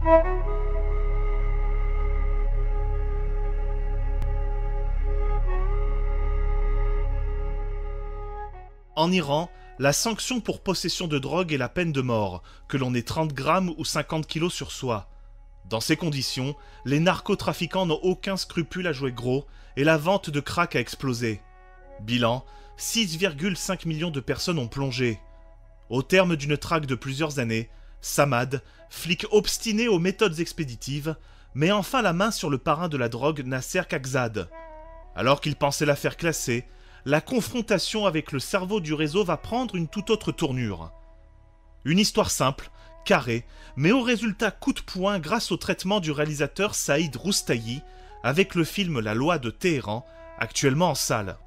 En Iran, la sanction pour possession de drogue est la peine de mort, que l'on ait 30 grammes ou 50 kilos sur soi. Dans ces conditions, les narcotrafiquants n'ont aucun scrupule à jouer gros et la vente de crack a explosé. Bilan, 6,5 millions de personnes ont plongé. Au terme d'une traque de plusieurs années, Samad, flic obstiné aux méthodes expéditives, met enfin la main sur le parrain de la drogue Nasser Khakzad. Alors qu'il pensait l'affaire classée, la confrontation avec le cerveau du réseau va prendre une toute autre tournure. Une histoire simple, carrée, mais au résultat coup de poing grâce au traitement du réalisateur Saïd Roustahi avec le film La Loi de Téhéran, actuellement en salle.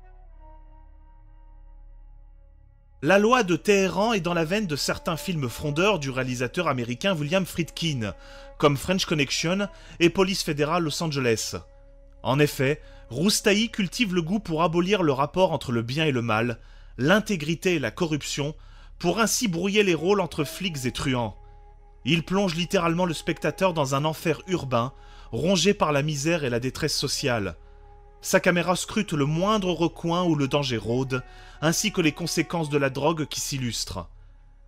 La Loi de Téhéran est dans la veine de certains films frondeurs du réalisateur américain William Friedkin, comme French Connection et Police fédérale Los Angeles. En effet, Roustahi cultive le goût pour abolir le rapport entre le bien et le mal, l'intégrité et la corruption, pour ainsi brouiller les rôles entre flics et truands. Il plonge littéralement le spectateur dans un enfer urbain, rongé par la misère et la détresse sociale. Sa caméra scrute le moindre recoin où le danger rôde, ainsi que les conséquences de la drogue qui s'illustrent.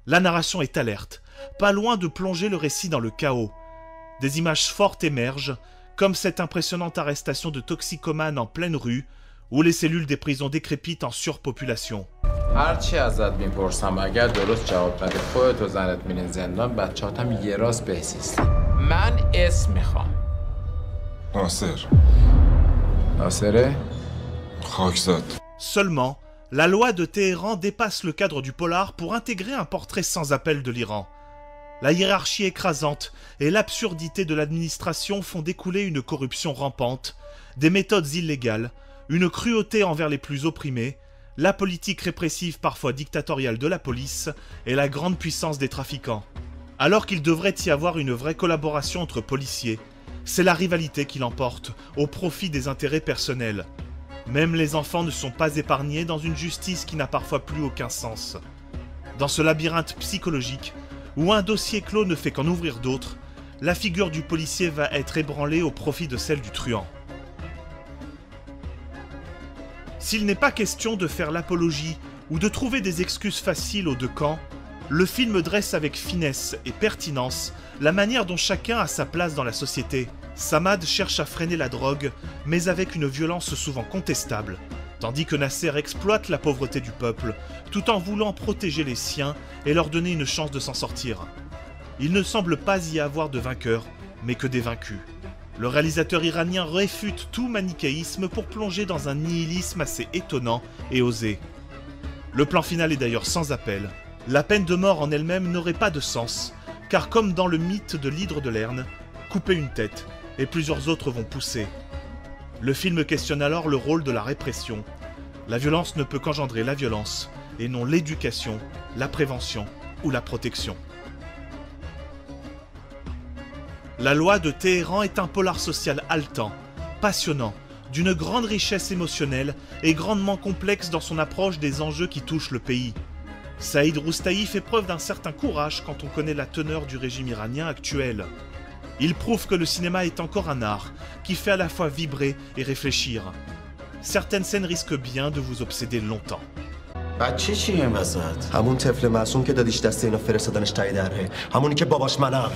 La narration est alerte, pas loin de plonger le récit dans le chaos. Des images fortes émergent, comme cette impressionnante arrestation de toxicomanes en pleine rue, où les cellules des prisons décrépitent en surpopulation. هرچی ازت میپرسم اگر درست جواب بدی خودت و زنت میرین زندان بچه‌هاتم یه راست بهسیستی. من اسم میخوام. ناصره؟ خاکزاد. Seulement, la loi de Téhéran dépasse le cadre du polar pour intégrer un portrait sans appel de l'Iran. La hiérarchie écrasante et l'absurdité de l'administration font découler une corruption rampante, des méthodes illégales, une cruauté envers les plus opprimés, la politique répressive parfois dictatoriale de la police et la grande puissance des trafiquants. Alors qu'il devrait y avoir une vraie collaboration entre policiers, c'est la rivalité qui l'emporte, au profit des intérêts personnels. Même les enfants ne sont pas épargnés dans une justice qui n'a parfois plus aucun sens. Dans ce labyrinthe psychologique, où un dossier clos ne fait qu'en ouvrir d'autres, la figure du policier va être ébranlée au profit de celle du truand. S'il n'est pas question de faire l'apologie ou de trouver des excuses faciles aux deux camps, le film dresse avec finesse et pertinence la manière dont chacun a sa place dans la société. Samad cherche à freiner la drogue, mais avec une violence souvent contestable, tandis que Nasser exploite la pauvreté du peuple, tout en voulant protéger les siens et leur donner une chance de s'en sortir. Il ne semble pas y avoir de vainqueurs, mais que des vaincus. Le réalisateur iranien réfute tout manichéisme pour plonger dans un nihilisme assez étonnant et osé. Le plan final est d'ailleurs sans appel. La peine de mort en elle-même n'aurait pas de sens, car comme dans le mythe de l'hydre de Lerne, couper une tête, et plusieurs autres vont pousser. Le film questionne alors le rôle de la répression. La violence ne peut qu'engendrer la violence, et non l'éducation, la prévention ou la protection. La loi de Téhéran est un polar social haletant, passionnant, d'une grande richesse émotionnelle et grandement complexe dans son approche des enjeux qui touchent le pays. Saïd Roustahi fait preuve d'un certain courage quand on connaît la teneur du régime iranien actuel. Il prouve que le cinéma est encore un art, qui fait à la fois vibrer et réfléchir. Certaines scènes risquent bien de vous obséder longtemps. بچه چیه این وسط؟ همون طفل معصوم که دادیش دست اینا فرستادنش تایی دره، همونی که باباش منم.